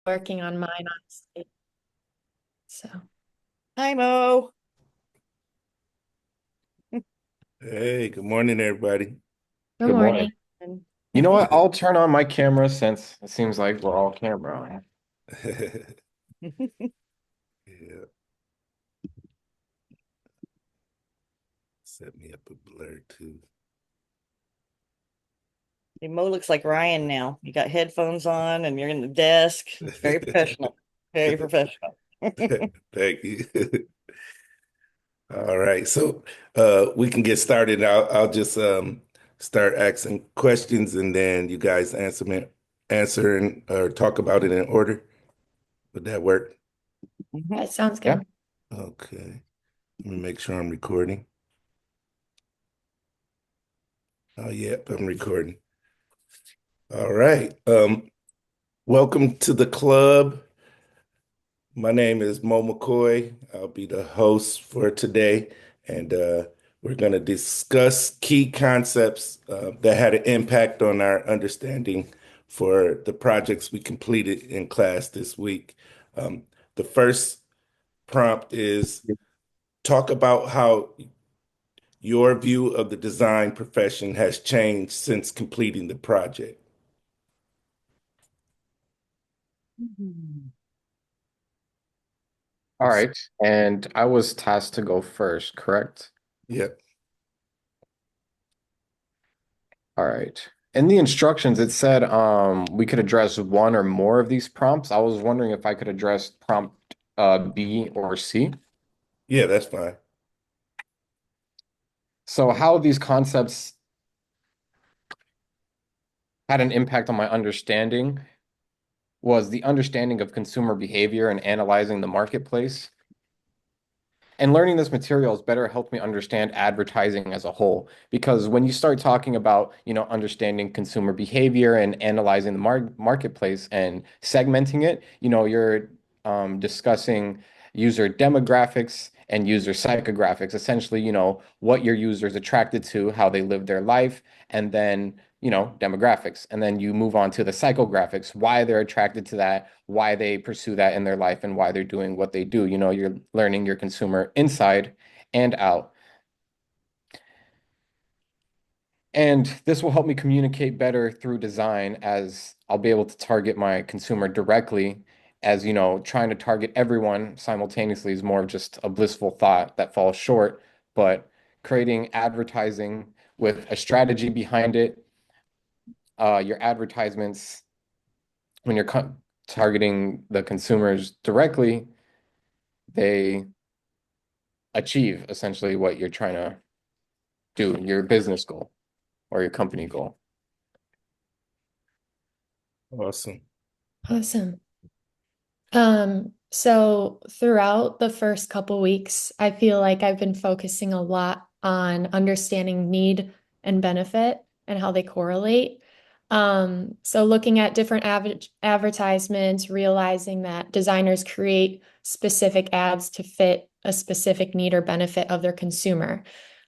working on mine, honestly. So, Hi, Mo. Hey, good morning, everybody. good Good morning. morning. And You know what? I'll turn on my camera since it seems like we're all camera on. Yeah, set me up a blur too. Mo looks like Ryan now. You got headphones on and you're in the desk. It's very professional. Very professional. Thank you. All right, so we can get started. I'll just start asking questions, and then you guys answer and or talk about it in order. Would that work? That sounds Yeah. good. Okay. Let me make sure I'm recording. Oh, yeah, I'm recording. All right. Welcome to the club. My name is Mo McCoy. I'll be the host for today, and we're going to discuss key concepts that had an impact on our understanding for the projects we completed in class this week. Um, the first prompt is talk about how your view of the design profession has changed since completing the project. All right. And I was tasked to go first, correct? Yep. All right. In the instructions, it said we could address one or more of these prompts. I was wondering if I could address prompt B or C. Yeah, that's fine. So how these concepts had an impact on my understanding was the understanding of consumer behavior and analyzing the marketplace. And learning this material has better helped me understand advertising as a whole. Because when you start talking about, understanding consumer behavior and analyzing the marketplace and segmenting it, you're discussing user demographics and user psychographics, essentially, what your users attracted to, how they live their life, and then demographics. And then you move on to the psychographics, why they're attracted to that, why they pursue that in their life, and why they're doing what they do. You're learning your consumer inside and out. And this will help me communicate better through design as I'll be able to target my consumer directly. As trying to target everyone simultaneously is more of just a blissful thought that falls short, but creating advertising with a strategy behind it, your advertisements when you're targeting the consumers directly, they achieve essentially what you're trying to do, your business goal or your company goal. Awesome. Awesome. So throughout the first couple weeks, I feel like I've been focusing a lot on understanding need and benefit and how they correlate. So looking at different advertisements, realizing that designers create specific ads to fit a specific need or benefit of their consumer.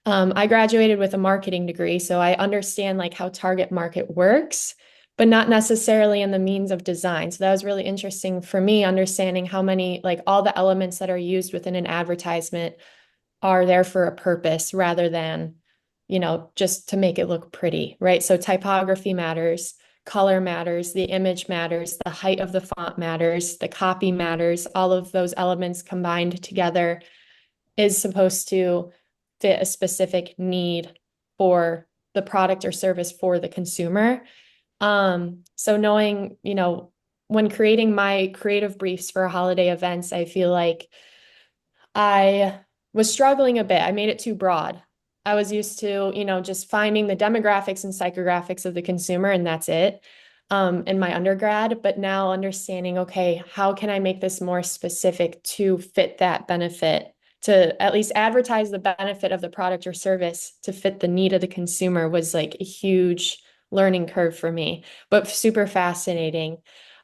I graduated with a marketing degree, so I understand like how target market works, but not necessarily in the means of design. So that was really interesting for me, understanding how many, like all the elements that are used within an advertisement are there for a purpose rather than, just to make it look pretty, right? So typography matters, color matters, the image matters, the height of the font matters, the copy matters. All of those elements combined together is supposed to fit a specific need for the product or service for the consumer. So knowing, when creating my creative briefs for holiday events, I feel like I was struggling a bit. I made it too broad. I was used to, just finding the demographics and psychographics of the consumer, and that's it, in my undergrad. But now understanding, okay, how can I make this more specific to fit that benefit, to at least advertise the benefit of the product or service to fit the need of the consumer was like a huge learning curve for me, but super fascinating.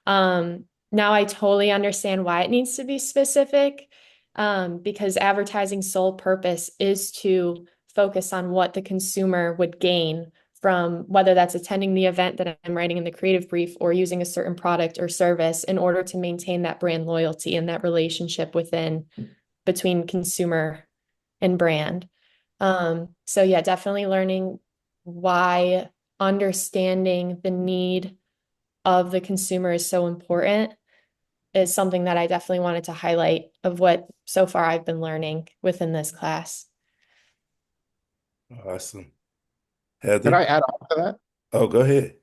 Now I totally understand why it needs to be specific, because advertising sole purpose is to focus on what the consumer would gain from whether that's attending the event that I'm writing in the creative brief or using a certain product or service in order to maintain that brand loyalty and that relationship between consumer and brand. So yeah, definitely learning why understanding the need of the consumer is so important is something that I definitely wanted to highlight of what so far I've been learning within this class. Awesome. Could I Heather? add on to that? Oh, go ahead.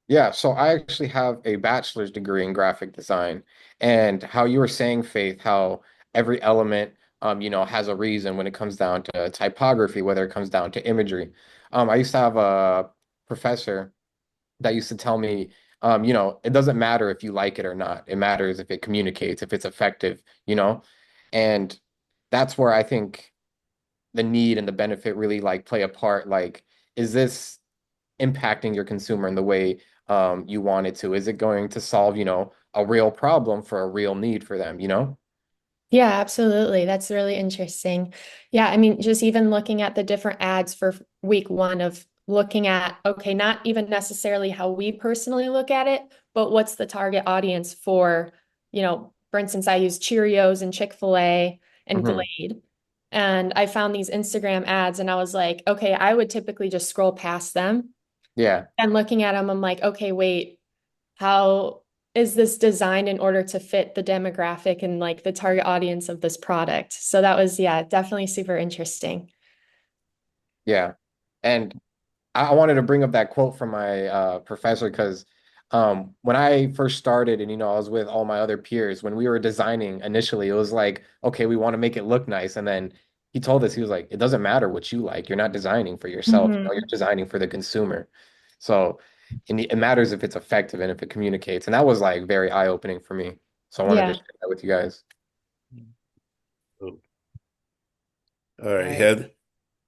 Yeah, so I actually have a bachelor's degree in graphic design. And how you were saying, Faith, how every element has a reason when it comes down to typography, whether it comes down to imagery. I used to have a professor that used to tell me, it doesn't matter if you like it or not. It matters if it communicates, if it's effective. And that's where I think the need and the benefit really like play a part. Like, is this impacting your consumer in the way you want it to? Is it going to solve, a real problem for a real need for them? Yeah, absolutely. That's really interesting. Yeah, I mean, just even looking at the different ads for week one of looking at, okay, not even necessarily how we personally look at it, but what's the target audience for instance, I use Cheerios and Chick-fil-A and Hmm. Glade. And I found these Instagram ads and I was like, okay, I would typically just scroll past them. Yeah, And looking at them, I'm like, okay, wait, how is this designed in order to fit the demographic and like the target audience of this product? So that was, yeah, definitely super interesting. yeah. And I wanted to bring up that quote from my professor because when I first started and I was with all my other peers, when we were designing initially, it was like, okay, we want to make it look nice. And then he told us, he was like, it doesn't matter what you like. You're not designing for yourself. Mhm. You're designing for the consumer. So it matters if it's effective and if it communicates. And that was like very eye-opening for me. So I wanted to Yeah. share that with you guys. Oh, all All right, right. Heather.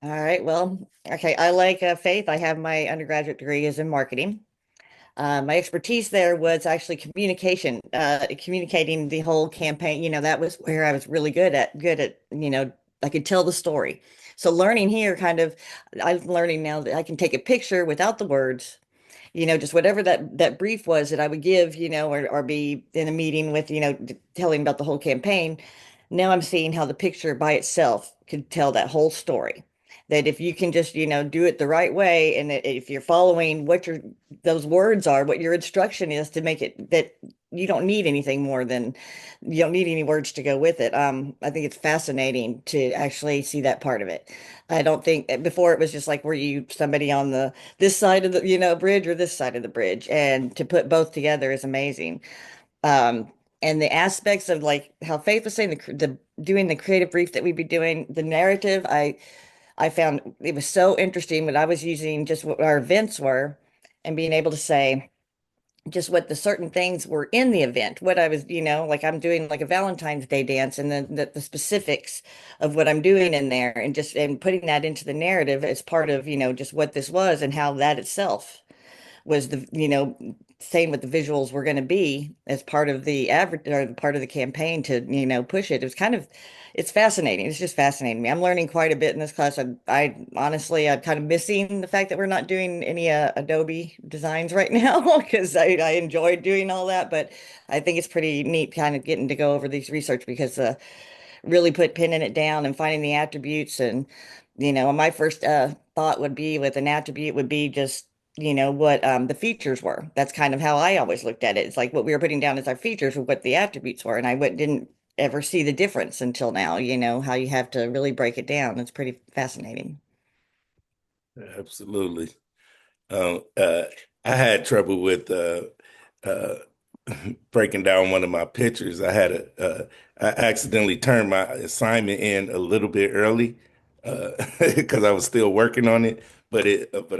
All right. Well, okay. I like Faith. I have my undergraduate degree is in marketing. My expertise there was actually communication, communicating the whole campaign. That was where I was really good at, I could tell the story. So learning here kind of, I'm learning now that I can take a picture without the words, just whatever that brief was that I would give, or be in a meeting with, telling about the whole campaign. Now I'm seeing how the picture by itself could tell that whole story. That if you can just, do it the right way, and if you're following what those words are, what your instruction is to make it that you don't need anything more than you don't need any words to go with it. I think it's fascinating to actually see that part of it. I don't think before it was just like, were you somebody on this side of the, bridge or this side of the bridge? And to put both together is amazing. Um, and the aspects of like how Faith was saying the doing the creative brief that we'd be doing, the narrative, I found it was so interesting when I was using just what our events were and being able to say just what the certain things were in the event, what I was, like I'm doing like a Valentine's Day dance and then the specifics of what I'm doing in there and just and putting that into the narrative as part of, just what this was and how that itself was saying what the visuals were going to be as part of the average or part of the campaign to, push it. It was kind of, it's fascinating. It's just fascinating me. I'm learning quite a bit in this class. I honestly, I'm kind of missing the fact that we're not doing any Adobe designs right now because I enjoyed doing all that. But I think it's pretty neat kind of getting to go over these research because really put pinning it down and finding the attributes and my first thought would be with an attribute would be just what the features were. That's kind of how I always looked at it. It's like what we were putting down as our features were what the attributes were, and didn't ever see the difference until now, how you have to really break it down. It's pretty fascinating. Absolutely. Um, uh, I had trouble with uh, breaking down one of my pictures. I accidentally turned my assignment in a little bit early because I was still working on it, but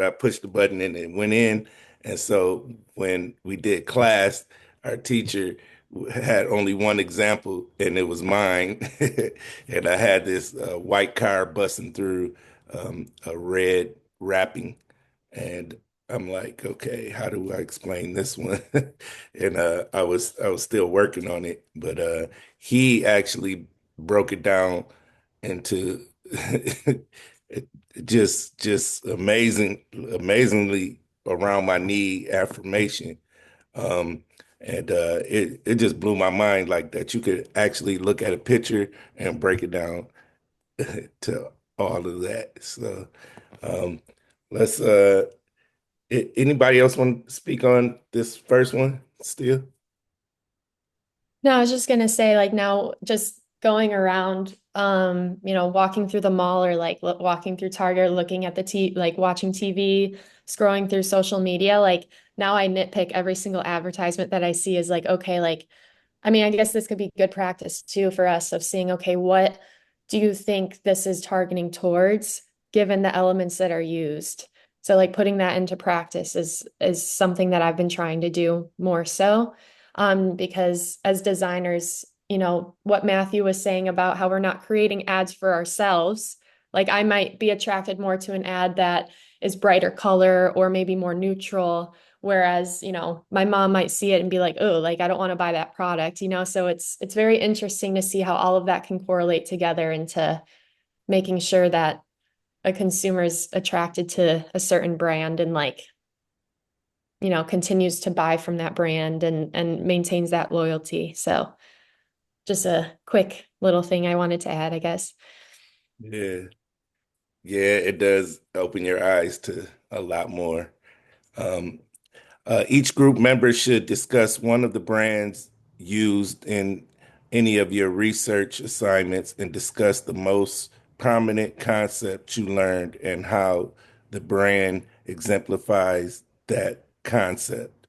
I pushed the button and it went in. And so when we did class, our teacher had only one example, and it was mine. And I had this white car busting through a red wrapping. And I'm like, okay, how do I explain this one? And I was still working on it, but he actually broke it down into just amazingly around my knee affirmation. Um, and it just blew my mind like that you could actually look at a picture and break it down to all of that. So um, let's anybody else want to speak on this first one still? No, I was just gonna say, like now, just going around, walking through the mall or like walking through Target, looking at the like watching TV, scrolling through social media. Like now, I nitpick every single advertisement that I see. Is like, okay, like I mean, I guess this could be good practice too for us of seeing, okay, what do you think this is targeting towards, given the elements that are used? So like putting that into practice is something that I've been trying to do more so. Because as designers, what Mathew was saying about how we're not creating ads for ourselves. Like I might be attracted more to an ad that is brighter color or maybe more neutral. Whereas, my mom might see it and be like, oh, like I don't want to buy that product. So it's very interesting to see how all of that can correlate together into making sure that a consumer is attracted to a certain brand and like, continues to buy from that brand and maintains that loyalty. So just a quick little thing I wanted to add, I guess. Yeah, yeah, it does open your eyes to a lot more. Um, each group member should discuss one of the brands used in any of your research assignments and discuss the most prominent concept you learned and how the brand exemplifies that concept.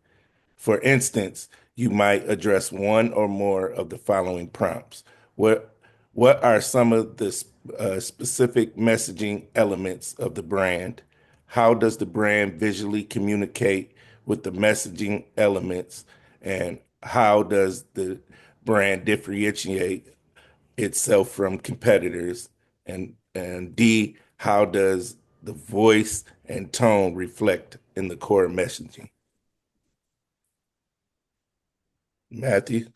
For instance, you might address one or more of the following prompts. What what are some of the specific messaging elements of the brand? How does the brand visually communicate with the messaging elements? And how does the brand differentiate itself from competitors? And D, how does the voice and tone reflect in the core messaging? Matthew?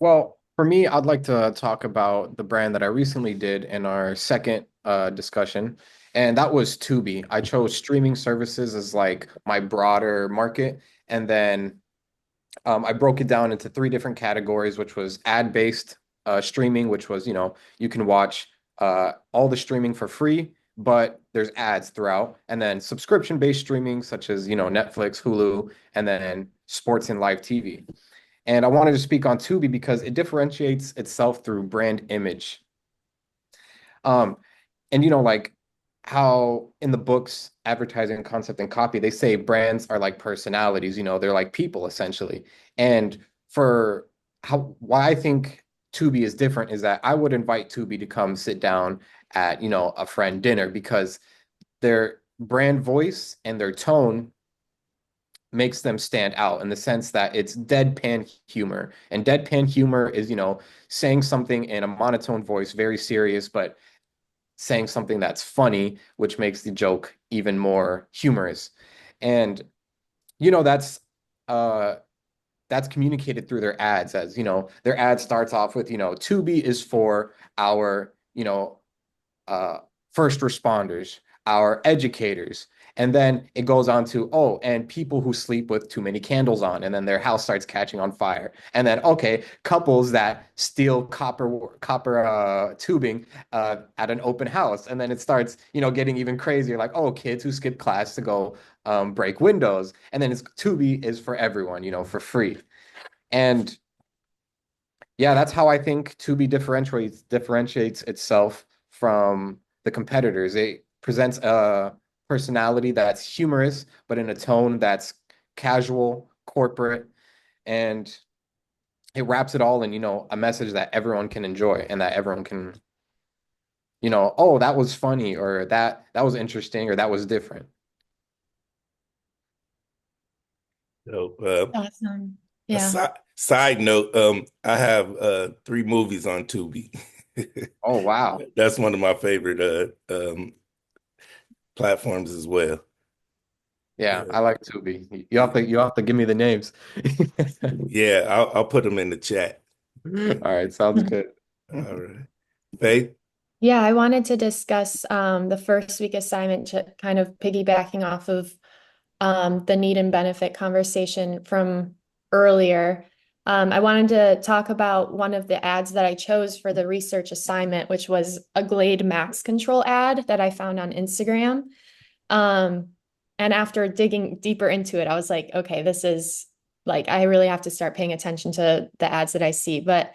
Well, for me, I'd like to talk about the brand that I recently did in our second discussion, and that was Tubi. I chose streaming services as like my broader market, and then I broke it down into three different categories, which was ad-based streaming, which was, you can watch all the streaming for free, but there's ads throughout. And then subscription-based streaming, such as, Netflix, Hulu, and then sports and live TV. And I wanted to speak on Tubi because it differentiates itself through brand image. Um, and like how in the books, advertising concept and copy, they say brands are like personalities, they're like people essentially. And for why I think Tubi is different is that I would invite Tubi to come sit down at, a friend dinner because their brand voice and their tone makes them stand out in the sense that it's deadpan humor. And deadpan humor is, saying something in a monotone voice, very serious, but saying something that's funny, which makes the joke even more humorous. And, that's uh communicated through their ads as, their ad starts off with, Tubi is for our, uh, first responders, our educators. And then it goes on to, oh, and people who sleep with too many candles on, and then their house starts catching on fire. And then, okay, couples that steal copper tubing at an open house. And then it starts, getting even crazier, like, oh, kids who skip class to go break windows. And then it's Tubi is for everyone, for free. And yeah, that's how I think Tubi differentiates itself from the competitors. It presents a personality that's humorous, but in a tone that's casual, corporate, and it wraps it all in, a message that everyone can enjoy and that everyone can, oh, that was funny or that was interesting or that was different. So, Awesome. a Yeah. side note, I have three movies on Tubi. Oh, wow. That's one of my favorite platforms as well. Yeah, Yeah, I like Tubi. You have to give me the names. yeah, I'll put them in the chat. All right, sounds good. All right. Faith? Yeah, I wanted to discuss the first week assignment, kind of piggybacking off of the need and benefit conversation from earlier. I wanted to talk about one of the ads that I chose for the research assignment, which was a Glade Max Control ad that I found on Instagram. Um, and after digging deeper into it, I was like, okay, this is like, I really have to start paying attention to the ads that I see. But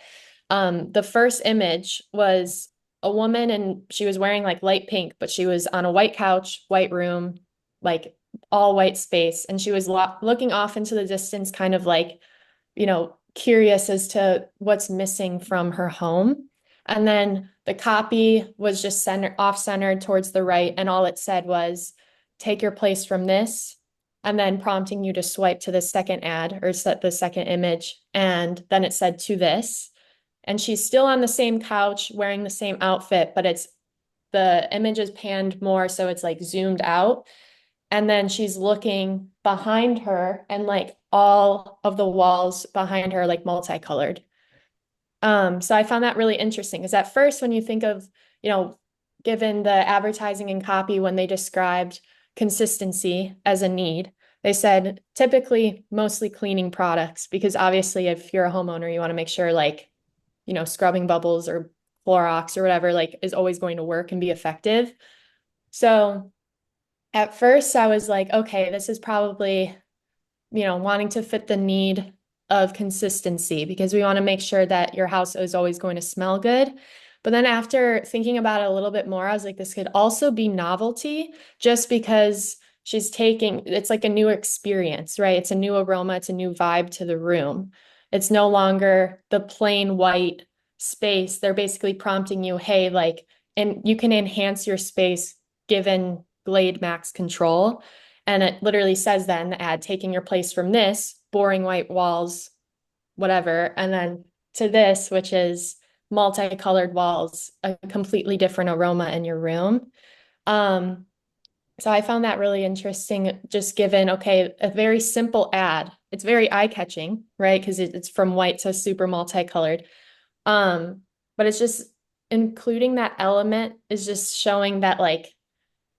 the first image was a woman and she was wearing like light pink, but she was on a white couch, white room, like all white space. And she was looking off into the distance, kind of like, curious as to what's missing from her home. And then the copy was just off centered towards the right. And all it said was, take your place from this. And then prompting you to swipe to the second ad or set the second image. And then it said to this. And she's still on the same couch wearing the same outfit, but the image is panned more. So it's like zoomed out. And then she's looking behind her and like all of the walls behind her like multicolored. So I found that really interesting because at first when you think of, you know, given the advertising and copy when they described consistency as a need, they said typically mostly cleaning products because obviously if you're a homeowner, you want to make sure like, scrubbing bubbles or Clorox or whatever like is always going to work and be effective. So at first I was like, okay, this is probably, wanting to fit the need of consistency because we want to make sure that your house is always going to smell good. But then after thinking about it a little bit more, I was like, this could also be novelty just because it's like a new experience, right? It's a new aroma, it's a new vibe to the room. It's no longer the plain white space. They're basically prompting you, hey, like, and you can enhance your space given Glade Max Control. And it literally says that in the ad, taking your place from this, boring white walls, whatever, and then to this, which is multicolored walls, a completely different aroma in your room. Um, so I found that really interesting, just given, okay, a very simple ad. It's very eye-catching, right? Because it's from white to super multicolored. Um, but it's just including that element is just showing that like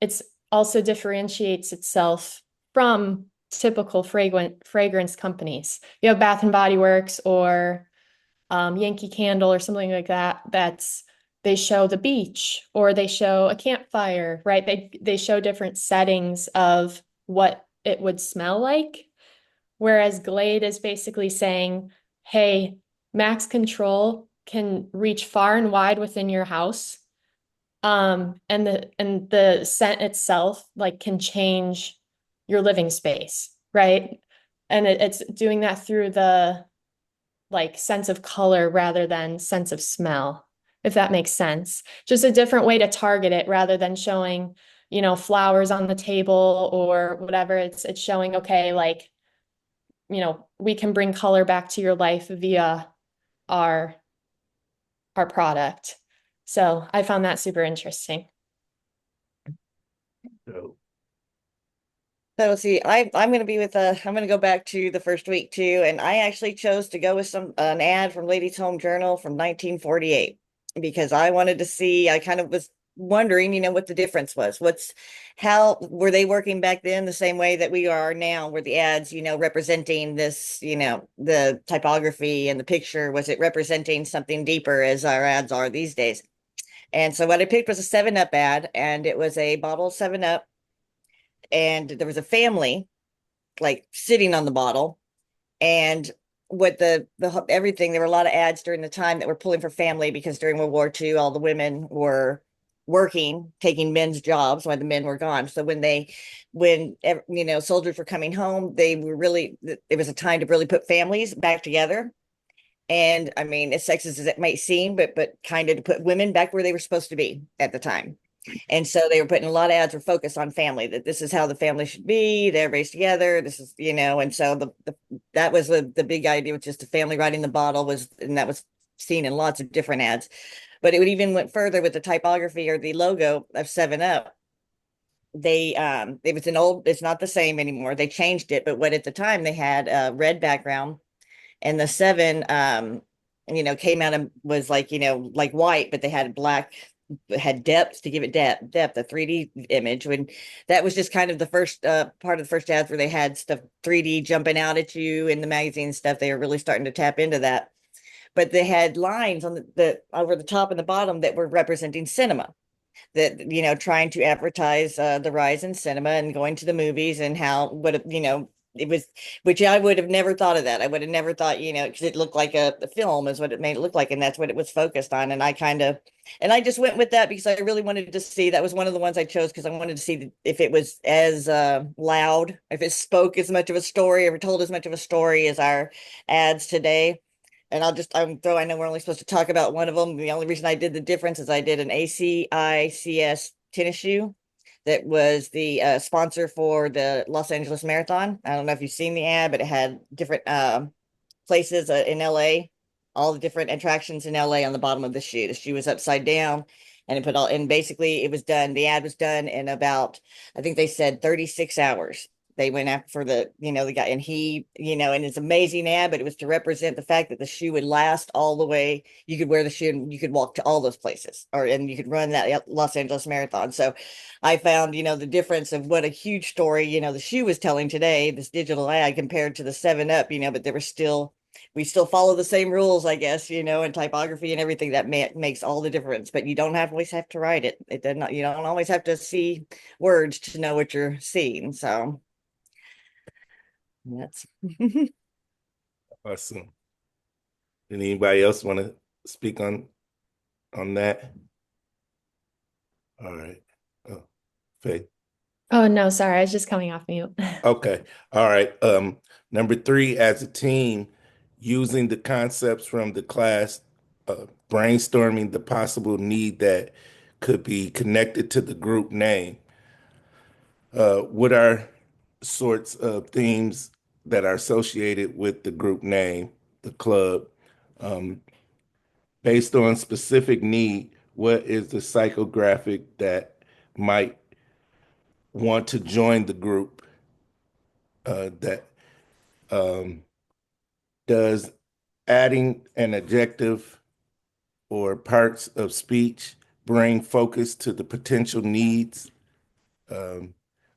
it's also differentiates itself from typical fragrance companies. You have Bath and Body Works or Yankee Candle or something like that. They show the beach or they show a campfire, right? They show different settings of what it would smell like. Whereas Glade is basically saying, hey, max control can reach far and wide within your house. And the scent itself like can change your living space, right? And it's doing that through the like sense of color rather than sense of smell, if that makes sense. Just a different way to target it rather than showing, flowers on the table or whatever. It's showing, okay, like, we can bring color back to your life via our our product. So I found that super interesting. So, So see, I'm going to be with I'm going to go back to the first week too, and I actually chose to go with an ad from Ladies Home Journal from 1948 because I wanted to see. I kind of was wondering, what the difference was. How were they working back then the same way that we are now? Were the ads, representing this, the typography and the picture? Was it representing something deeper as our ads are these days? And so what I picked was a 7-Up ad, and it was a bottle of 7-Up and there was a family like sitting on the bottle and what the everything there were a lot of ads during the time that were pulling for family because during World War II all the women were working taking men's jobs while the men were gone, so when soldiers were coming home they were really it was a time to really put families back together. And I mean, as sexist as it might seem, but kind of to put women back where they were supposed to be at the time. And so they were putting a lot of ads were focused on family, that this is how the family should be. They're raised together. This is, and so that was the big idea with just the family riding the bottle was, and that was seen in lots of different ads. But it would even went further with the typography or the logo of 7-Up. It was it's not the same anymore. They changed it, but what at the time they had a red background and the 7 came out and was like like white, but they had black had depth to give it depth, a 3D image. When that was just kind of the first part of the first ads where they had stuff 3D jumping out at you in the magazine stuff. They were really starting to tap into that. But they had lines on the over the top and the bottom that were representing cinema, that trying to advertise the rise in cinema and going to the movies, and how what it was, which I would have never thought of that. I would have never thought, because it looked like a film is what it made it look like, and that's what it was focused on. And I just went with that because I really wanted to see. That was one of the ones I chose because I wanted to see if it was as loud, if it spoke as much of a story, or told as much of a story as our ads today. And though I know we're only supposed to talk about one of them, the only reason I did the difference is I did an ACICS tennis shoe that was the sponsor for the Los Angeles Marathon. I don't know if you've seen the ad, but it had different places in LA, all the different attractions in LA on the bottom of the shoe. The shoe was upside down, and basically it was done. The ad was done in about, I think they said 36 hours. They went after for the guy, and and it's amazing ad, but it was to represent the fact that the shoe would last all the way. You could wear the shoe and you could walk to all those places, and you could run that Los Angeles Marathon. So I found, the difference of what a huge story, the shoe was telling today, this digital ad, compared to the 7 Up, but we still follow the same rules, I guess, and typography and everything that makes all the difference. But you don't always have to write it. It does not, you don't always have to see words to know what you're seeing. So that's Awesome. Did anybody else want to speak on that? All right. Oh, Faith. Oh, no, sorry. I was just coming off mute. Okay. All right. Number 3, as a team, using the concepts from the class, brainstorming the possible need that could be connected to the group name. What are sorts of themes that are associated with the group name, the club? Um, Based on specific need, what is the psychographic that might want to join the group? That does adding an adjective or parts of speech bring focus to the potential needs, um,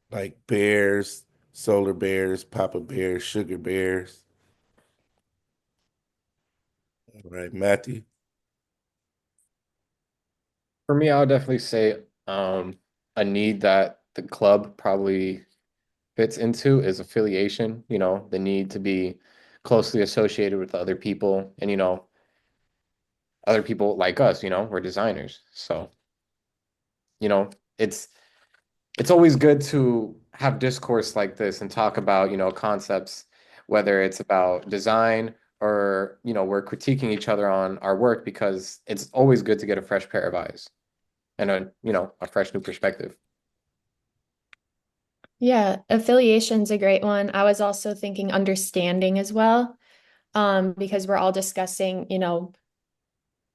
like bears, solar bears, papa bears, sugar bears? All right, Matthew. For me, I would definitely say a need that the club probably fits into is affiliation, the need to be closely associated with other people, and other people like us, we're designers. So, you know, it's it's always good to have discourse like this and talk about, concepts, whether it's about design or, we're critiquing each other on our work, because it's always good to get a fresh pair of eyes and a fresh new perspective. Yeah, affiliation's a great one. I was also thinking understanding as well, because we're all discussing,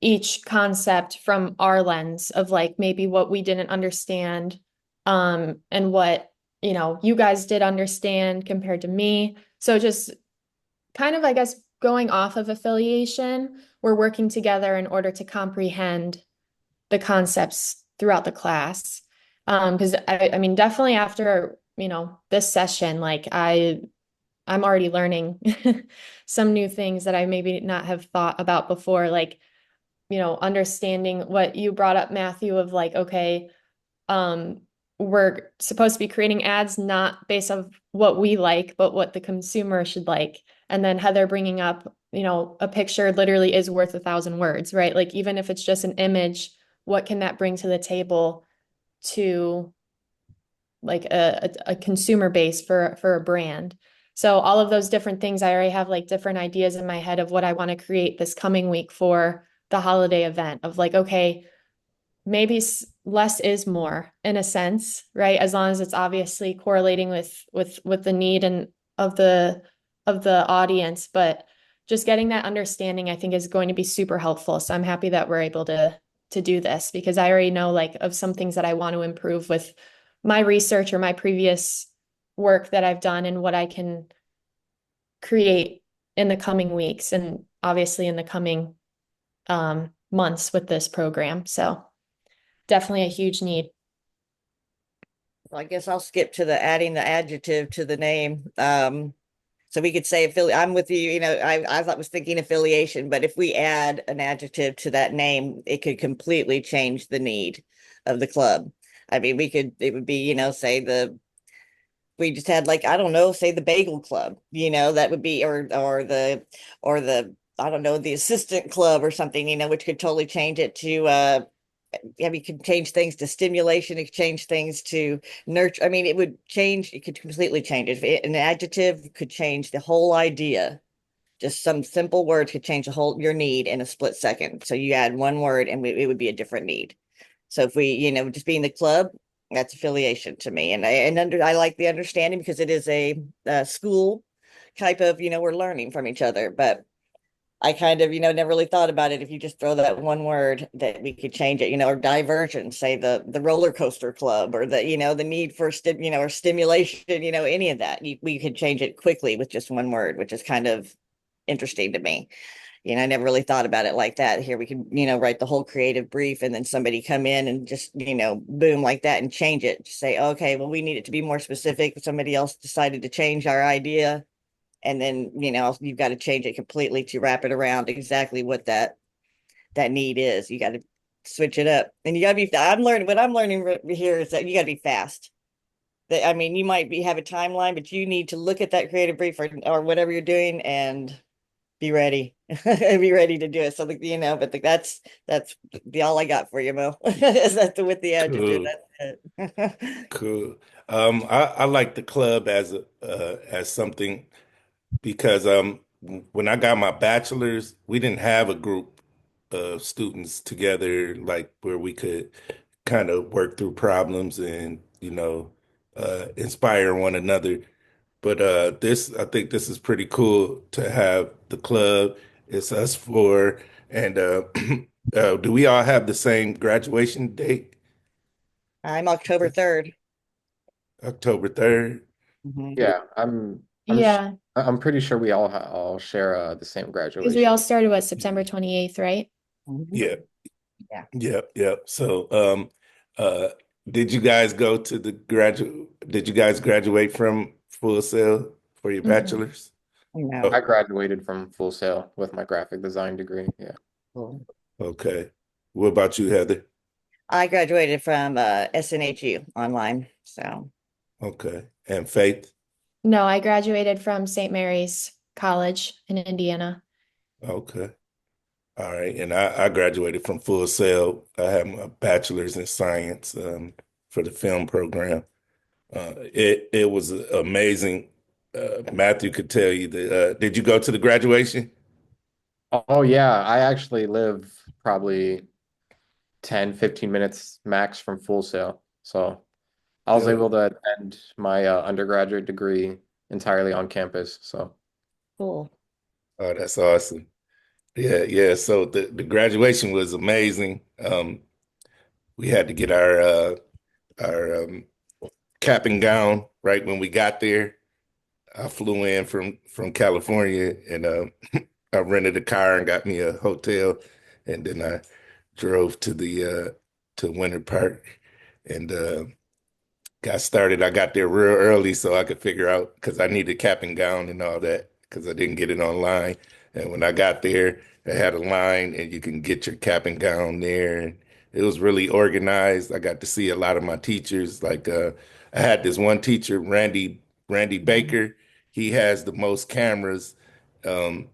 each concept from our lens of like maybe what we didn't understand, and what, you guys did understand compared to me. So just kind of, I guess, going off of affiliation, we're working together in order to comprehend the concepts throughout the class. Because I mean, definitely after, this session, like I'm already learning some new things that I maybe not have thought about before, like, understanding what you brought up, Mathew, of like, okay, um, we're supposed to be creating ads not based on what we like, but what the consumer should like. And then Heather bringing up, a picture literally is worth 1,000 words, right? Like, even if it's just an image, what can that bring to the table to like a consumer base for a brand? So all of those different things, I already have like different ideas in my head of what I want to create this coming week for the holiday event, of like, okay, maybe less is more in a sense, right? As long as it's obviously correlating with the need and of the audience, but just getting that understanding, I think, is going to be super helpful. So I'm happy that we're able to do this, because I already know like of some things that I want to improve with my research or my previous work that I've done, and what I can create in the coming weeks, and obviously in the coming months with this program. So definitely a huge need. Well, I guess I'll skip to the adding the adjective to the name. So we could say I'm with you, I was thinking affiliation, but if we add an adjective to that name, it could completely change the need of the club. I mean, it would be, say we just had like, I don't know, say the bagel club, that would be, or the, I don't know, the assistant club or something, which could totally change it to, you could change things to stimulation, it could change things to nurture. I mean, it could completely change it. An adjective could change the whole idea. Just some simple words could change your need in a split second. So you add one word and it would be a different need. So if we, just being the club, that's affiliation to me. I like the understanding because it is a school type of, we're learning from each other. But I kind of, never really thought about it. If you just throw that one word, that we could change it, or diversion, say the roller coaster club, or the need for or stimulation, any of that. We could change it quickly with just one word, which is kind of interesting to me. I never really thought about it like that. Here we could, write the whole creative brief and then somebody come in and just, boom like that and change it. Just say, okay, well, we need it to be more specific. Somebody else decided to change our idea. And then, you've got to change it completely to wrap it around exactly what that need is. You got to switch it up. And you got to be, what I'm learning here is that you got to be fast. That, I mean, you might have a timeline, but you need to look at that creative brief or whatever you're doing and be ready be ready to do it. So but that's the all I got for you, Mo. Is that with the adjective? Cool, That's it. cool. I like the club as something because when I got my bachelor's, we didn't have a group of students together like where we could kind of work through problems and inspire one another. But I think this is pretty cool to have the club. It's us four, and do we all have the same graduation date? I'm October 3rd. October 3rd. Mhm. Yeah, Yeah, I'm pretty sure we all share the same because we all graduation. started what, September 28th, right? Mhm. Yeah, Yeah. yeah, yeah. So, uh, did you guys graduate from Full Sail for your Mhm. bachelor's? No. I Oh, graduated from Full Sail with my graphic design degree. Yeah. Cool. okay. What about you, Heather? I graduated from SNHU online. So Okay. And Faith? No, I graduated from St. Mary's College in Indiana. Okay. All right. And I graduated from Full Sail. I have my bachelor's in science for the film program. It was amazing. Matthew could tell you that. Did you go to the graduation? Oh yeah, I actually live probably 10, 15 minutes max from Full Sail. So I was Yeah. able to attend my undergraduate degree entirely on campus. So cool. Oh, that's awesome. Yeah, yeah. So the graduation was amazing. We had to get our cap and gown right when we got there. I flew in from California and I rented a car and got me a hotel, and then I drove to Winter Park and got started. I got there real early so I could figure out because I needed cap and gown and all that because I didn't get it online. And when I got there, they had a line and you can get your cap and gown there. And it was really organized. I got to see a lot of my teachers. Like I had this one teacher, Randy Baker. He has the most cameras. Um,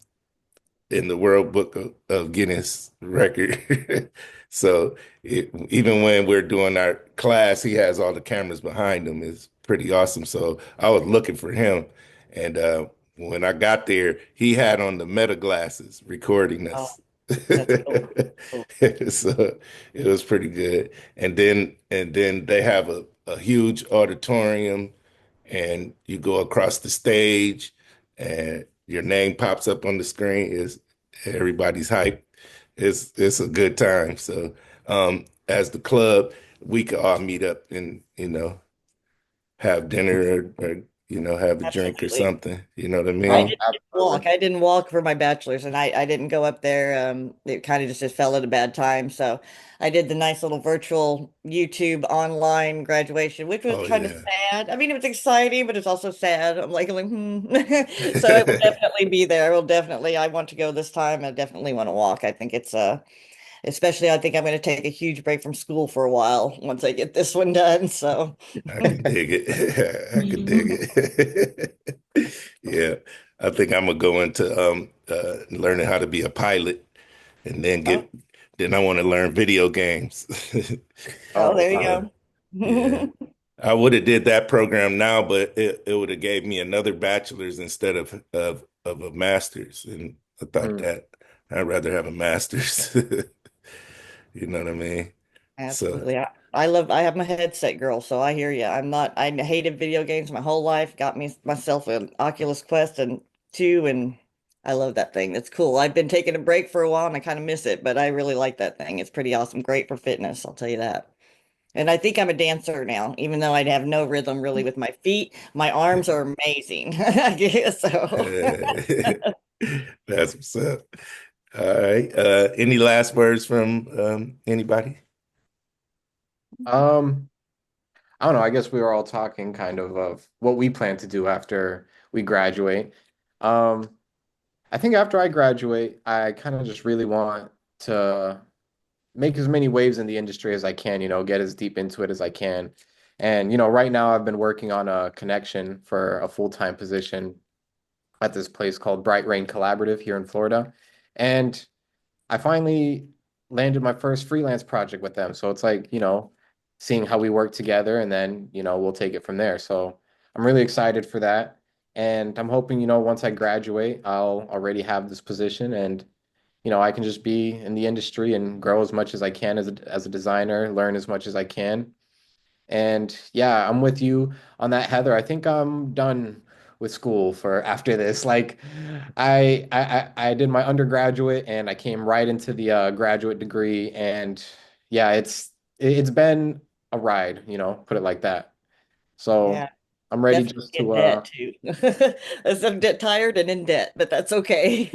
in the World Book of Guinness record. So even when we're doing our class, he has all the cameras behind him. It's pretty awesome. So I was looking for him, and when I got there, he had on the meta glasses recording Oh, us. that's cool. Cool. So it was pretty good. And then they have a huge auditorium, and you go across the stage, and your name pops up on the screen. Is everybody's hype? It's a good time. So as the club, we could all meet up and have dinner or have a drink or Absolutely. something. You know what I I Oh, mean? didn't absolutely. walk. I didn't walk for my bachelor's, and I didn't go up there. It kind of just fell at a bad time. So I did the nice little virtual YouTube online graduation, which was Oh kind of yeah. sad. I mean, it was exciting, but it's also sad. Hmm. So it will definitely be there. I will definitely. I want to go this time. I definitely want to walk. I think it's especially I think I'm going to take a huge break from school for a while once I get this one done. So. I can dig it. I can dig it. Yeah. I think I'm gonna go into learning how to be a pilot and Oh, then I want to learn video games. oh, Oh, there you Yeah. wow. Yeah. go. I would have did that program now, but it would have gave me another bachelor's instead of a master's. And I thought Mm. that I'd rather have a master's. You know what I mean? So Absolutely. I have my headset girl, so I hear you. I hated video games my whole life, got me myself an Oculus Quest and 2 and I love that thing. It's cool. I've been taking a break for a while and I kind of miss it, but I really like that thing. It's pretty awesome. Great for fitness, I'll tell you that. And I think I'm a dancer now, even though I'd have no rhythm really with my feet. My arms are amazing. I guess so. that's what's up. All right. Any last words from anybody? Um, I don't know. I guess we were all talking kind of what we plan to do after we graduate. Um, I think after I graduate, I kind of just really want to make as many waves in the industry as I can, get as deep into it as I can. And, right now I've been working on a connection for a full-time position at this place called Bright Rain Collaborative here in Florida. And I finally landed my first freelance project with them. So it's like, seeing how we work together and then, we'll take it from there. So I'm really excited for that. And I'm hoping, once I graduate, I'll already have this position and, I can just be in the industry and grow as much as I can as a designer, learn as much as I can. And yeah, I'm with you on that, Heather. I think I'm done with school for after this. Like, I did my undergraduate and I came right into the graduate degree, and yeah, it's been a ride, put it like that. So Yeah, I'm ready definitely just in to debt too. I'm debt tired and in debt, but that's okay.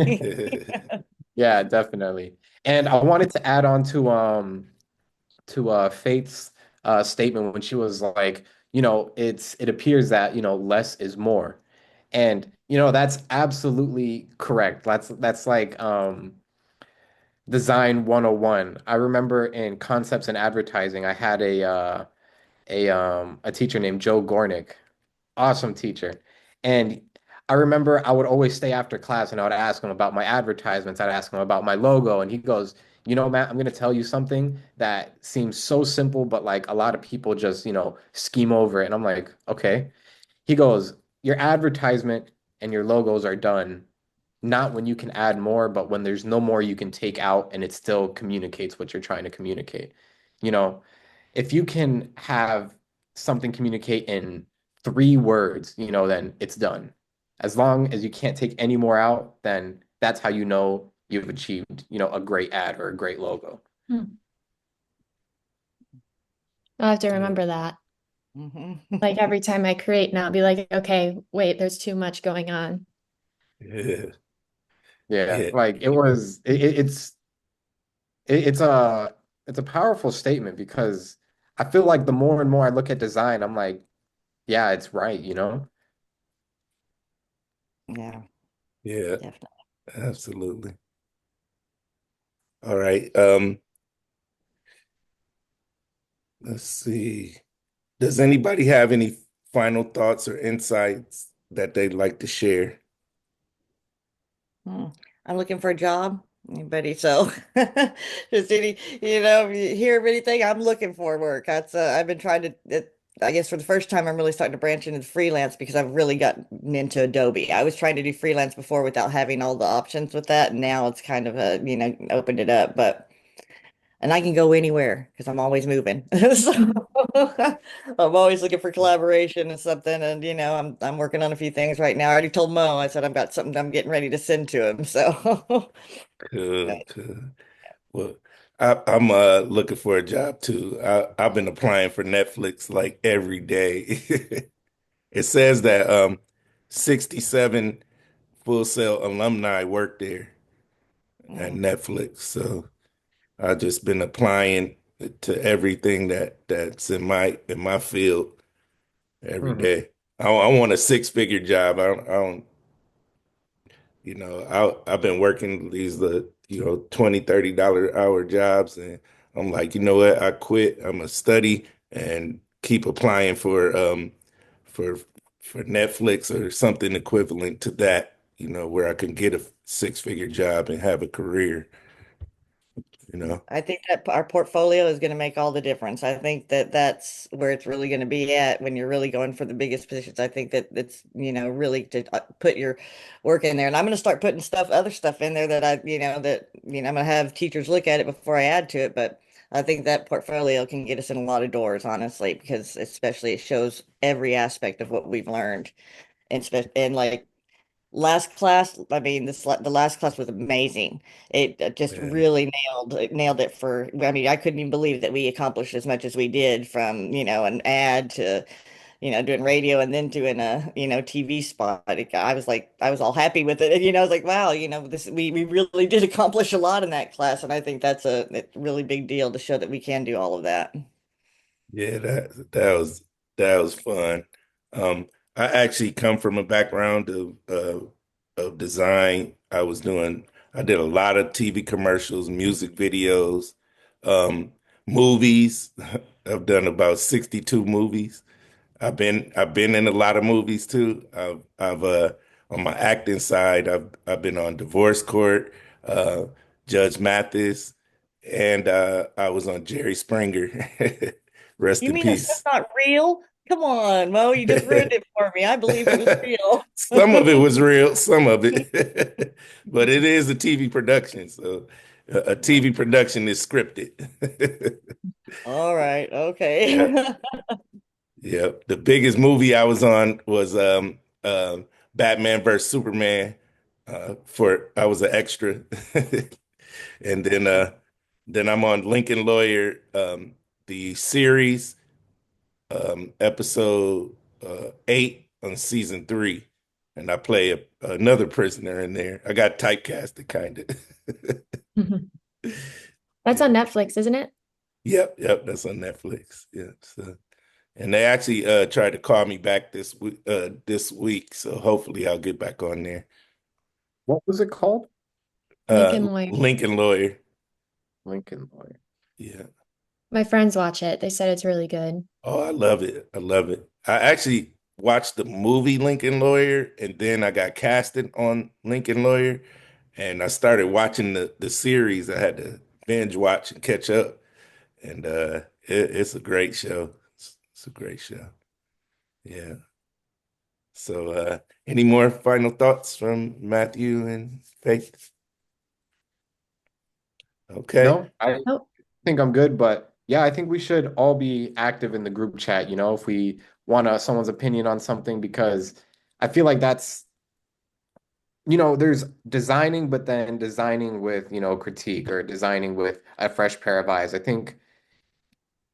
yeah, definitely. And I wanted to add on to Faith's statement when she was like, it appears that, less is more. And, that's absolutely correct. That's like design 101. I remember in concepts and advertising, I had a teacher named Joe Gornick, awesome teacher. And I remember I would always stay after class and I would ask him about my advertisements. I'd ask him about my logo. And he goes, Matt, I'm going to tell you something that seems so simple, but like a lot of people just, scheme over it. And I'm like, okay. He goes, your advertisement and your logos are done, not when you can add more, but when there's no more you can take out and it still communicates what you're trying to communicate. You know, if you can have something communicate in 3 words, then it's done. As long as you can't take any more out, then that's how you know you've achieved, a great ad or a great logo. Hmm. I'll have to Yeah. remember that. Mhm. Like every time I create now, I'll be like, okay, wait, there's too much going on. Yeah. Yeah, Yeah. like it's a powerful statement because I feel like the more and more I look at design, I'm like, yeah, it's right. Yeah, Yeah. definitely. Absolutely. All right. Let's see. Does anybody have any final thoughts or insights that they'd like to share? Hmm. I'm looking for a job. Anybody? So, just if you hear of anything, I'm looking for work. I've been trying to, I guess for the first time, I'm really starting to branch into freelance because I've really gotten into Adobe. I was trying to do freelance before without having all the options with that. And now it's kind of opened it up, and I can go anywhere because I'm always moving. So I'm always looking for collaboration and something. And I'm working on a few things right now. I already told Mo, I said I've got something I'm getting ready to send to him. So Cool, cool. Well, I'm looking for a job too. I've been applying for Netflix like every day. it says that 67 Full Sail alumni work there at Mm. Netflix. So I've just been applying to everything that's in my field every Mhm. day. I want a six-figure job. I don't, I've been working these $20, $30 hour jobs, and I'm like, you know what? I quit. I'm gonna study and keep applying for for Netflix or something equivalent to that, where I can get a six-figure job and have a career, you know. I think that our portfolio is going to make all the difference. I think that that's where it's really going to be at when you're really going for the biggest positions. I think that it's, really to put your work in there. And I'm going to start putting other stuff in there that I'm going to have teachers look at it before I add to it. But I think that portfolio can get us in a lot of doors, honestly, because especially it shows every aspect of what we've learned. And like last class, I mean, the last class was amazing. It just Yeah. really nailed it for, I mean, I couldn't even believe that we accomplished as much as we did from, an ad to, doing radio and then doing a, TV spot. I was all happy with it. And, I was like, wow, we really did accomplish a lot in that class. And I think that's a really big deal to show that we can do all of that. Yeah, that was fun. I actually come from a background of design. I did a lot of TV commercials, music videos, um, movies. I've done about 62 movies. I've been in a lot of movies too. I've on my acting side, I've been on Divorce Court, uh, Judge Mathis, and I was on Jerry Springer. Rest You in mean that stuff's peace. not real? Come on, Mo, you just ruined it for me. I believed it was real. Some of it was real, some of it, but it is a TV production. So a TV production is scripted. All right, Yeah. okay. Yeah, the biggest movie I was on was Batman versus Superman. For I was an extra, and then I'm on Lincoln Lawyer, the series, episode 8 on season 3, and I play another prisoner in there. I got typecasted, kind of. Mhm. That's on Netflix, isn't it? Yep, yep, that's on Netflix. Yeah, so. And they actually tried to call me back this week, so hopefully I'll get back on there. What was it called? Lincoln Lawyer. Lincoln Lawyer. Lincoln Lawyer. Yeah. My friends watch it. They said it's really good. Oh, I love it. I love it. I actually watched the movie Lincoln Lawyer, and then I got casted on Lincoln Lawyer, and I started watching the series. I had to binge watch and catch up, and it's a great show. It's a great show. Yeah. So, any more final thoughts from Matthew and Faith? Okay. No, I Oh, think I'm good, but yeah, I think we should all be active in the group chat, if we want someone's opinion on something, because I feel like there's designing, but then designing with, critique, or designing with a fresh pair of eyes. I think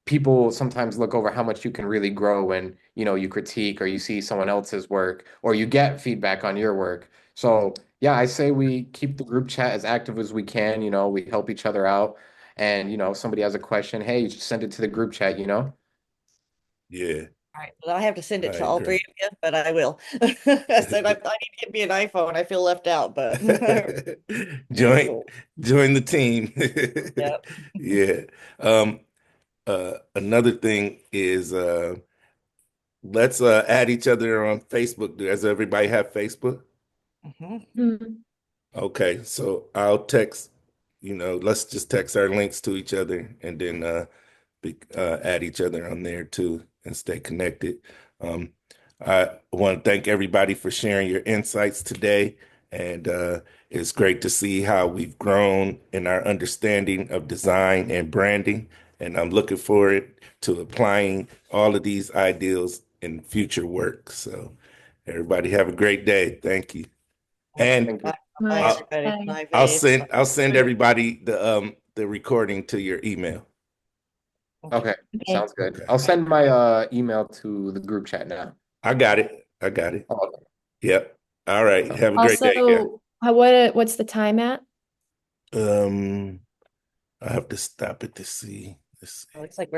people sometimes look over how much you can really grow when, you critique, or you see someone else's work, or you get feedback on your work. So yeah, I say we keep the group chat as active as we can. We help each other out. And, if somebody has a question, hey, just send it to the group chat. Yeah, All right, well, I have to send I it to all three agree. of you, but I will. I said I need to get me an iPhone. I feel left out, but Join cool. join the team. Yep. Yeah. Um, Another thing is let's add each other on Facebook. Does everybody have Facebook? Mhm. hmm. Okay, so I'll text, let's just text our links to each other, and then add each other on there too and stay connected. Um, I want to thank everybody for sharing your insights today. And it's great to see how we've grown in our understanding of design and branding. And I'm looking forward to applying all of these ideals in future work. So everybody have a great day. Thank you. And Thank you. Bye, bye, Much. I'll everybody. Bye. Bye, I'll Faith. send Bye. I'll send everybody the recording to your email. Okay. Okay, Okay. sounds good. Okay. I'll send my email to the group chat now. I got it. I got it. Oh, Yep. All right. okay. Have a great day, guys. Also, what's the time at? Um, I have to stop it to see. Let's It see. looks like we're